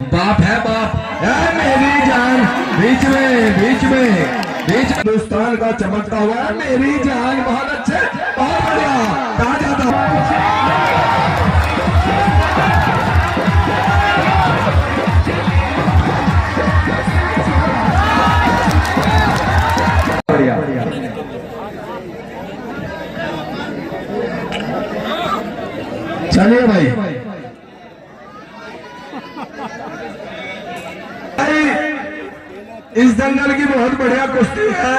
बाप है बाप। मेरी जान बीच में हिंदुस्तान का चमकता हुआ है मेरी जान। बहुत अच्छे, बहुत बढ़िया। कहा जाता बढ़िया। चलिए भाई इस दंगल की बहुत बढ़िया कुश्ती है।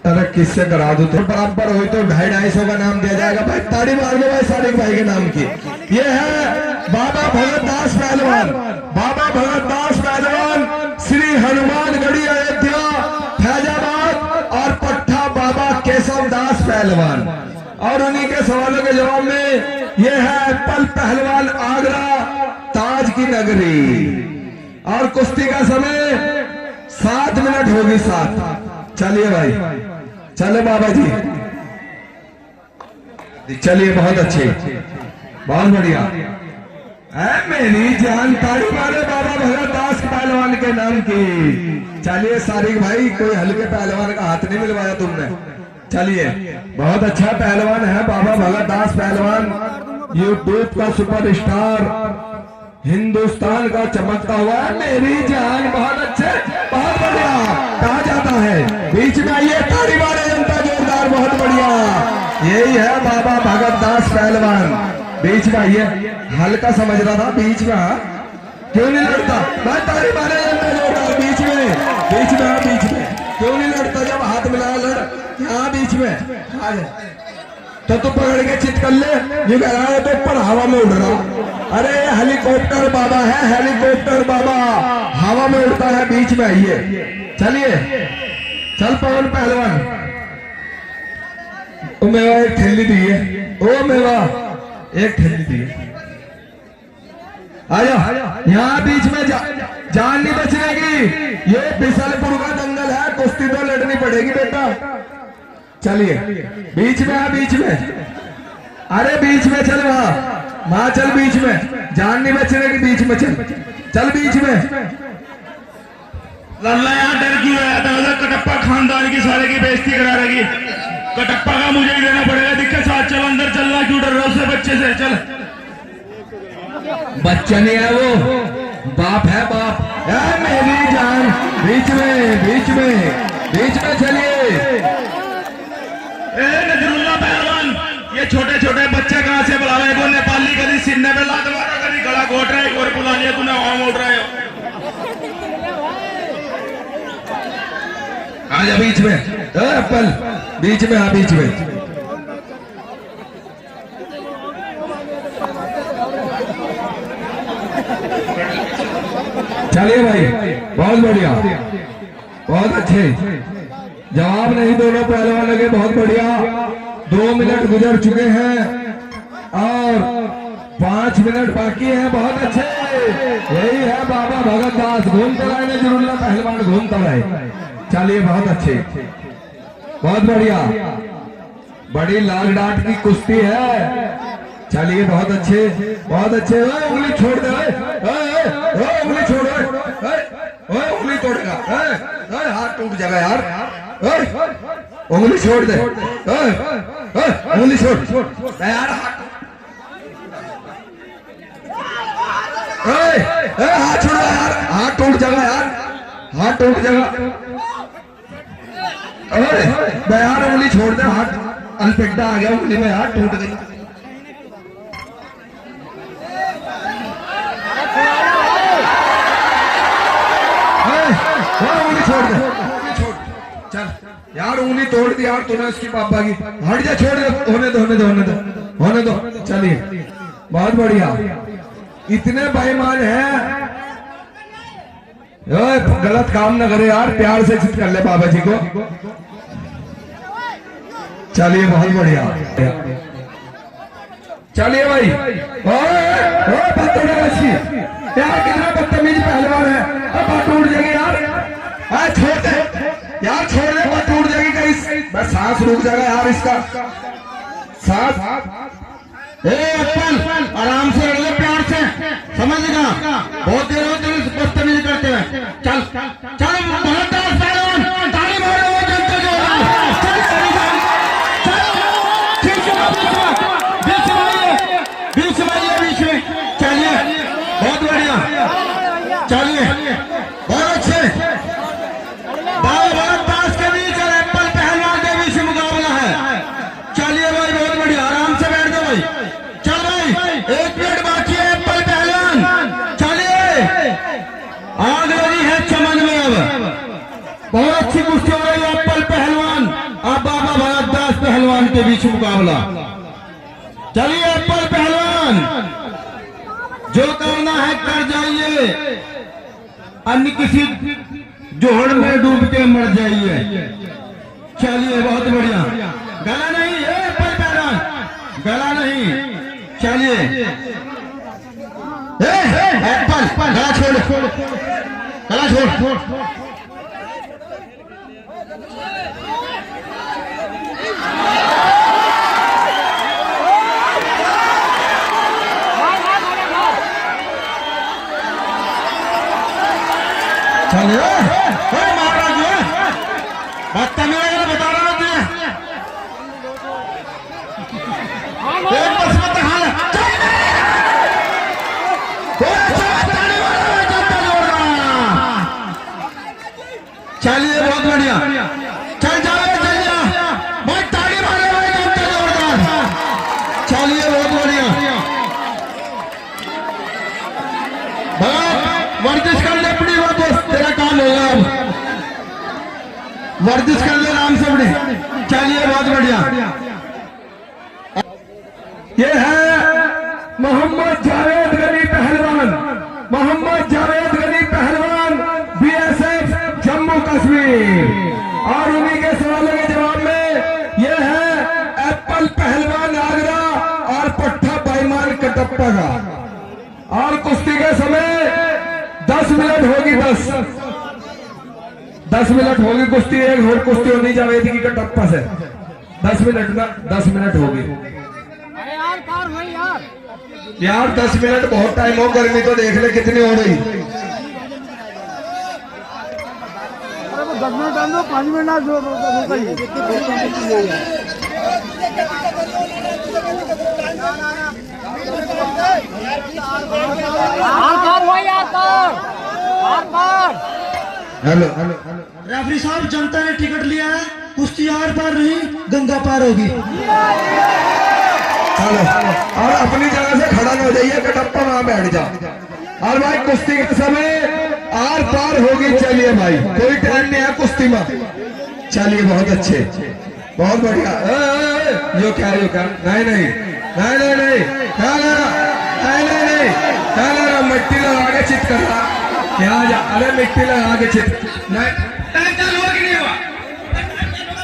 अरे किससे करा दो तो बराबर हो तो 250-250 का नाम दिया जाएगा भाई। ताड़ी मार दो भाई सादिक भाई के नाम की। ये है बाबा भगत दास पहलवान। बाबा भगत दास पहलवान श्री हनुमानगढ़ी अयोध्या फैजाबाद और पट्टा बाबा केशव दास पहलवान। और उन्हीं के सवालों के जवाब में ये है पल पहलवान आगरा ताज की नगरी। और कुश्ती का समय 7 मिनट होगी 7। चलिए भाई चले बाबा जी। चलिए बहुत अच्छे, बहुत बढ़िया। मेरी जान ताड़ी मारे बाबा भगत दास पहलवान के नाम की। चलिए सारिक भाई कोई हल्के पहलवान का हाथ नहीं मिलवाया तुमने। चलिए बहुत अच्छा पहलवान है बाबा भगत दास पहलवान। यूट्यूब का सुपरस्टार, हिंदुस्तान का चमकता हुआ है मेरी जान। बहुत अच्छे, बहुत बढ़िया। कहा जाता है बीच में आइए ताड़ी मारे जनता जोरदार। बहुत बढ़िया। यही है बाबा भगत दास पहलवान। बीच में आइए। हल्का समझ रहा था बीच में। क्यों नहीं लड़ता भाई? ताड़ी मारे जनता जोरदार। बीच में क्यों नहीं लड़ता? जब हाथ मिला लड़ यहाँ बीच में आ जाए तो तू पकड़ के चित कर ले। ये कह रहा है तो ऊपर हवा में उड़ रहा। अरे हेलीकॉप्टर बाबा है, हेलीकॉप्टर बाबा हवा में उड़ता है। बीच में आइए। चलिए चल पवन पहलवान। ओ मेवा एक थैली दी है। ओ मेवा एक थैली दी है। आजा यहाँ बीच में जान नहीं बचने की। ये बिसलपुर का दंगल है। कुश्ती तो लड़नी पड़ेगी बेटा। चलिए बीच में आ, बीच में। अरे बीच में चल वहां चल बीच में। जान नहीं बचने की। बीच में चल बीच में। लल्ला यार डर क्यों आया था? कटप्पा खानदान की सारे की बेइज्जती करा रही। कटप्पा का मुझे ही देना पड़ेगा। दिक्कत साथ चल अंदर। चल रहा क्यों डर रहा उससे? बच्चे से चल। बच्चा नहीं है वो, बाप है बाप। मेरी जान बीच में चलिए। नजरुल्ला पहलवान ये छोटे छोटे बच्चे कहां से बुलावे? को नेपाली कभी सीने पे लात मारा, कभी गला घोट रहा है। एक और बुला लिया तूने, वहां मोड़ रहा है। आजा बीच में। एप्पल बीच में आ, बीच में। चलिए भाई बहुत बढ़िया, बहुत अच्छे जवाब नहीं दोनों पहलवानों के। बहुत बढ़िया। 2 मिनट गुजर चुके हैं और 5 मिनट बाकी हैं। बहुत अच्छे। यही है बाबा भगत दास। घूमता रहे नजरुल्ला पहलवान, घूमता रहे। चलिए बहुत अच्छे, बहुत बढ़िया। बड़ी लाल डांट की कुश्ती है। चलिए बहुत अच्छे, बहुत अच्छे। उंगली छोड़ दे, उंगली छोड़। उंगली तोड़ेगा, हाथ टूट जाएगा यार। उंगली छोड़ दे, उंगली छोड़ यार। हाथ छोड़ यार, हाथ टूट जाएगा यार, हाथ टूट जाएगा। यार उंगली छोड़ दे। हाथ अनपेटा आ गया उंगली में, हाथ टूट गई। उंगली छोड़ दे, छोड़। चल यार उंगली तोड़ दी यार तूने उसकी पापा की। हट जा, छोड़ दे। होने दो। चलिए बहुत बढ़िया। इतने बेईमान हैं। गलत काम न करे यार, प्यार से चित कर ले बाबा जी को। चलिए बहुत बढ़िया। चलिए भाई। यार कितना बदतमीज पहलवान है। अब टूट जाएगी यार। छोड़ दे यार, छोड़ दे, बात टूट जाएगी कहीं। बस सांस रुक जाएगा यार इसका। सांस। एप्पल आराम से बीच मुकाबला। चलिए अब्बल पहलवान, जो करना है कर जाइए, अन्य किसी जोहड़ में डूब के मर जाइए। चलिए बहुत बढ़िया, गला नहीं है अब्बल पहलवान, गला नहीं। चलिए एप्पल गला छोड़, गला छोड़। चलिए महाराज बदतमीज बता रहा हूँ तुझे। एक बस मत हाल चलिए बहुत बढ़िया, चल जाओ चल जा, बहुत ताली मारे भाई जनता जोरदार। चलिए बहुत बढ़िया, वर्जिश कर ले अपनी वो दोस्त, तेरा काम होगा अब, वर्जिश कर ले आराम से अपनी। चलिए बहुत बढ़िया, ये है मोहम्मद जावेद गनी पहलवान, मोहम्मद जावेद गनी पहलवान, बीएसएफ जम्मू कश्मीर। और उन्हीं के सवालों के जवाब में ये है एप्पल पहलवान आगरा और पट्टा बैमान कटप्पा का। और कुश्ती के समय 10 मिनट होगी, 10 मिनट होगी कुश्ती। एक और कुश्ती होनी जावेद की कटप्पा से 10 मिनट ना, 10 मिनट होगी यार। 10 मिनट बहुत टाइम हो, गर्मी तो देख ले कितनी हो रही। 10 मिनट आना, 5 मिनट ना जो हेलो रेफरी साहब, जनता ने टिकट लिया है, कुश्ती आर पार नहीं गंगा पार होगी। चलो और अपनी जगह से खड़ा न हो जाइए, कटप्पा वहां बैठ जाओ। और भाई कुश्ती के समय आर पार होगी। चलिए भाई, कोई टाइम नहीं है कुश्ती में। चलिए बहुत अच्छे, बहुत बढ़िया। यो क्या नहीं नहीं नहीं नहीं नहीं मिट्टी लगा के चित कर रहा क्या जा। अरे मिट्टी लगा के चित नहीं, टाइम चालू हुआ कि नहीं हुआ?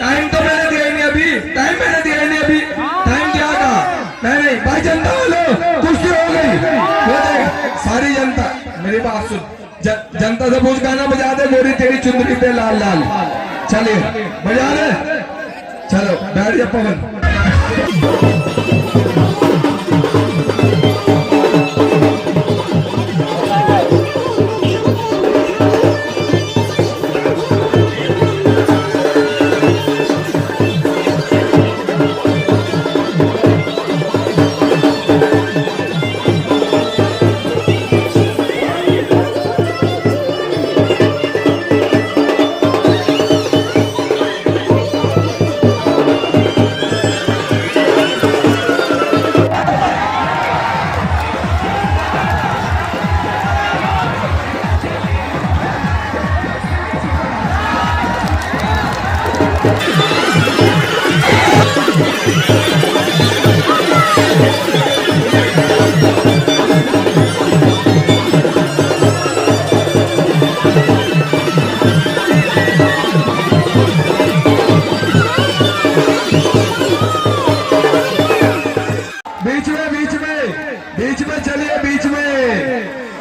टाइम तो मैंने दिया ही नहीं अभी, टाइम मैंने दिया ही नहीं अभी, टाइम क्या कहा? नहीं भाई, जनता बोलो कुश्ती हो गई, हो जाएगी सारी जनता। मेरी बात सुन, जनता से पूछ गाना बजा दे, गोरी तेरी चुंदरी पे लाल लाल। चलिए बजा दे, चलो बैठ जा पवन।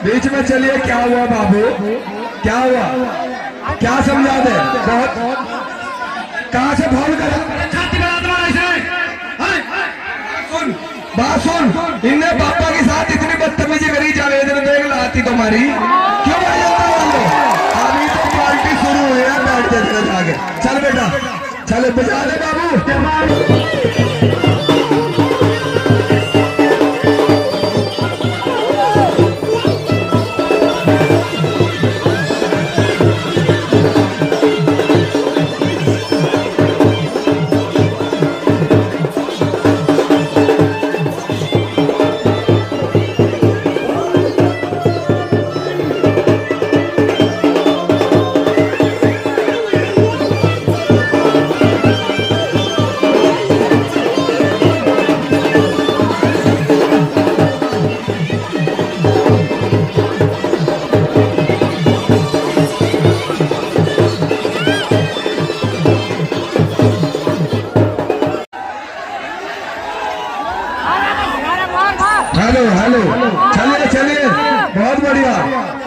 बीच में चलिए। क्या हुआ बाबू, क्या हुआ, क्या समझा दे? बहुत कहां से फोन कर, सुन बात सुन। इनने पापा के साथ इतनी बदतमीजी करी, जावेद ने देख लाती तुम्हारी क्यों भाई? अभी तो पार्टी शुरू हुई है, बैठ जाए जाके। चल बेटा चल, बजा दे बाबू।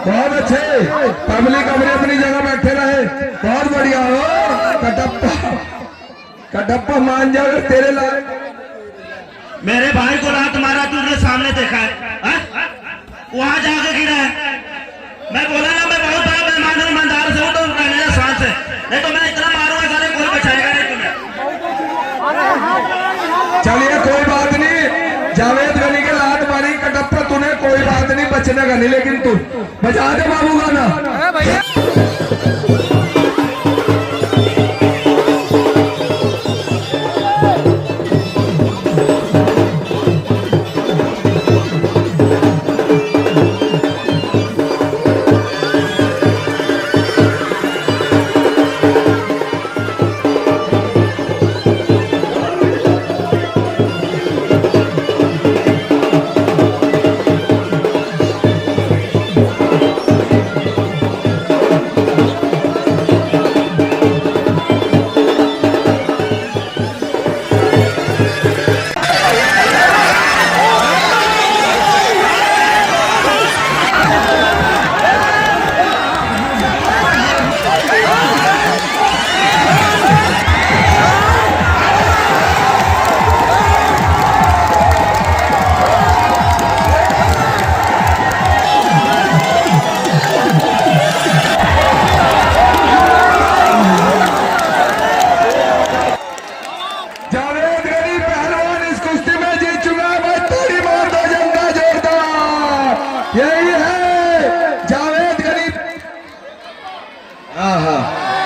बहुत अच्छे। पब्लिक अपनी अपनी जगह बैठे रहे, बहुत बढ़िया हो। कटप्पा कटप्पा मान जाओ तेरे लायक। मेरे भाई को रात मारा तुझने सामने देखा है, वहां जाके गिरा है। मैं बोला ना मैं बहुत बड़ा मेहमान हूँ, ईमानदार से हूँ, तो मेरा सांस है, नहीं तो मैं इतना मारूंगा सारे कोई बचाएगा नहीं तुम्हें। चलिए कोई बात नहीं, जावेद गनी के लात मारी कटप्पा तूने, कोई बात नहीं, बचने का नहीं, लेकिन तू बचा दे बाबू गाना।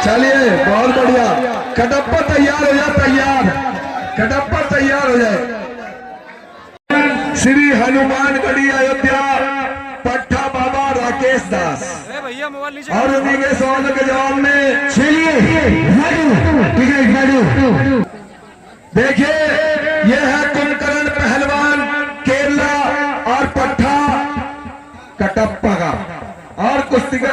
चलिए बहुत बढ़िया, कटप्पा तैयार हो जाए, तैयार कटप्पा तैयार हो जाए। श्री हनुमानगढ़ी अयोध्या पट्टा बाबा राकेश दास और उन्हीं के सवालों के जवाब में चलिए देखिए, यह है कुंभकर्ण पहलवान केरला और पट्टा कटप्पा का। और कुश्ती का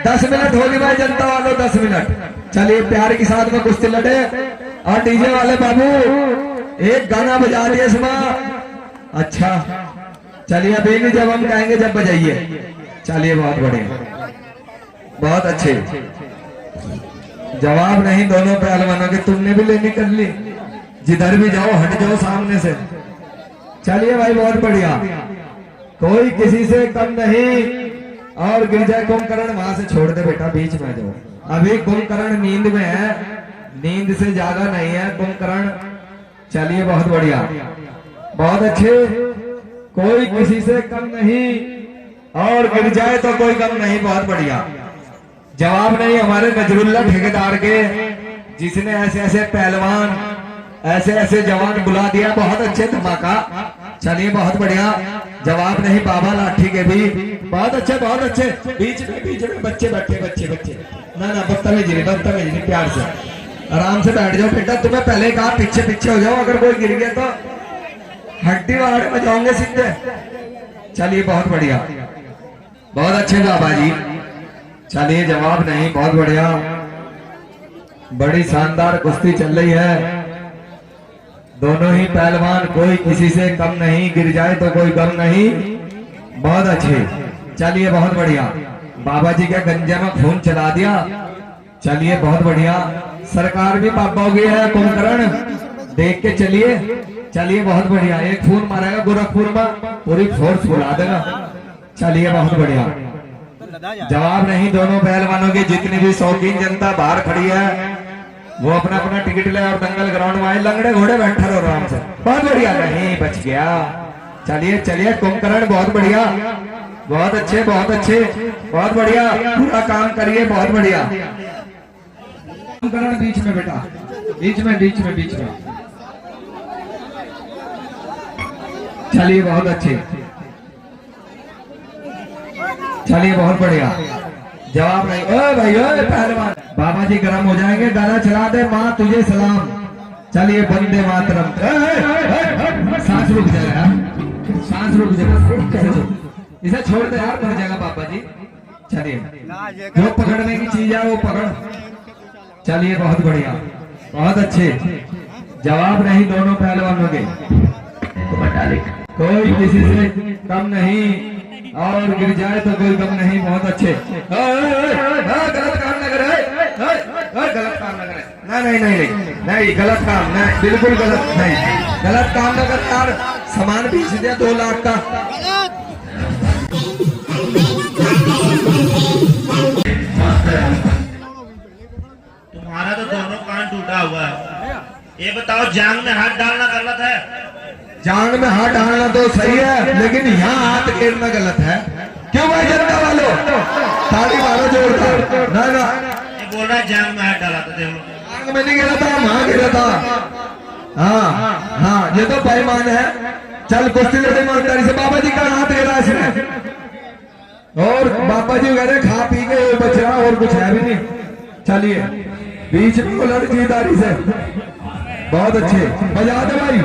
10 मिनट होगी भाई, जनता वालों 10 मिनट। चलिए प्यार के साथ में कुश्ती लड़े। और डीजे वाले बाबू एक गाना बजा दिए इसमें। अच्छा चलिए, अभी नहीं, जब हम कहेंगे जब बजाइए। चलिए बहुत बढ़िया, बहुत अच्छे। जवाब नहीं दोनों पहलवानों के, तुमने भी लेनी कर ली। जिधर भी जाओ हट जाओ सामने से। चलिए भाई बहुत बढ़िया, कोई किसी से कम नहीं। और गिर जाए कुंभकर्ण वहां से छोड़ दे बेटा, बीच में जाओ। अभी कुंभकर्ण नींद में है, नींद से ज्यादा नहीं है कुंभकर्ण। चलिए बहुत बढ़िया, बहुत अच्छे, कोई किसी से कम नहीं। और गिर जाए तो कोई कम नहीं, बहुत बढ़िया। जवाब नहीं हमारे नजरुल्ला ठेकेदार के, जिसने ऐसे ऐसे पहलवान ऐसे ऐसे जवान बुला दिया। बहुत अच्छे धमाका। चलिए बहुत बढ़िया, जवाब नहीं बाबा लाठी के भी। बहुत अच्छे, बहुत अच्छे। बीच में बच्चे बैठे, बच्चे ना बदतमीजी नहीं, प्यार से आराम से बैठ जाओ बेटा। तुम्हें पहले कहा पीछे पीछे हो जाओ, अगर कोई गिर गया तो हड्डी वाड़ में जाओगे सीधे। चलिए बहुत बढ़िया, बहुत अच्छे बाबा जी। चलिए जवाब नहीं, बहुत बढ़िया, बड़ी शानदार कुश्ती चल रही है। दोनों ही पहलवान, कोई किसी से कम नहीं। गिर जाए तो कोई कम नहीं, बहुत अच्छे। चलिए बहुत बढ़िया, बाबा जी के गंजे में खून चला दिया। चलिए बहुत बढ़िया, सरकार भी पापा हो गई है कुंभकर्ण, देख के चलिए। चलिए बहुत बढ़िया, एक खून मारेगा गोरखपुर में, पूरी फोर्स बुला देगा। चलिए बहुत बढ़िया, जवाब नहीं दोनों पहलवानों के। जितनी भी शौकीन जनता बाहर खड़ी है वो अपना अपना टिकट ले और दंगल ग्राउंड में आए। लंगड़े घोड़े बैठा रहो आराम से, बहुत बढ़िया। नहीं बच गया। चलिए चलिए कुंभकर्ण बहुत बढ़िया, बहुत अच्छे, बहुत अच्छे, बहुत बढ़िया, पूरा काम करिए, बहुत बढ़िया। कुंभकर्ण बीच में बेटा, बीच में। चलिए बहुत अच्छे, चलिए बहुत बढ़िया। जवाब नहीं। ओए भाई ओए पहलवान, बाबा जी गर्म हो जाएंगे, गाना चला दे माँ तुझे सलाम। चलिए वंदे मातरम। सांस रुक जाएगा, सांस रुक जाएगा, इसे छोड़ दे यार, मर जाएगा पापा जी। चलिए जो पकड़ने की चीज है वो पकड़। चलिए बहुत बढ़िया, बहुत अच्छे। जवाब नहीं दोनों पहलवानों के, कोई किसी से कम नहीं। और गिर जाए तो कोई गम नहीं, बहुत अच्छे। गलत काम न करे, गलत काम न करे, नहीं नहीं नहीं नहीं, गलत काम नहीं, बिल्कुल गलत नहीं, गलत काम न कर यार। सामान बेच दिया 2 लाख का। तुम्हारा तो दोनों कान टूटा हुआ है। ये बताओ जांग में हाथ डालना गलत है? जांग में हाथ डालना तो सही है, लेकिन यहाँ हाथ गिरना गलत है। क्यों भाई जनता वालों, ताली मारो जोरदार। ना ना, ये बोल रहा है जांग में हाथ डाला था, देख लो। जांग में नहीं गिरा था, वहां गिरा था। हाँ हाँ, ये तो बेईमान है। चल कुश्ती लड़े ईमानदारी से। बाबा जी का हाथ गिरा इसने, और बाबा जी कह रहे खा पी के बच रहा, और कुछ है भी नहीं। चलिए बीच में वो लड़ जीदारी से, बहुत अच्छे, बजा दे भाई।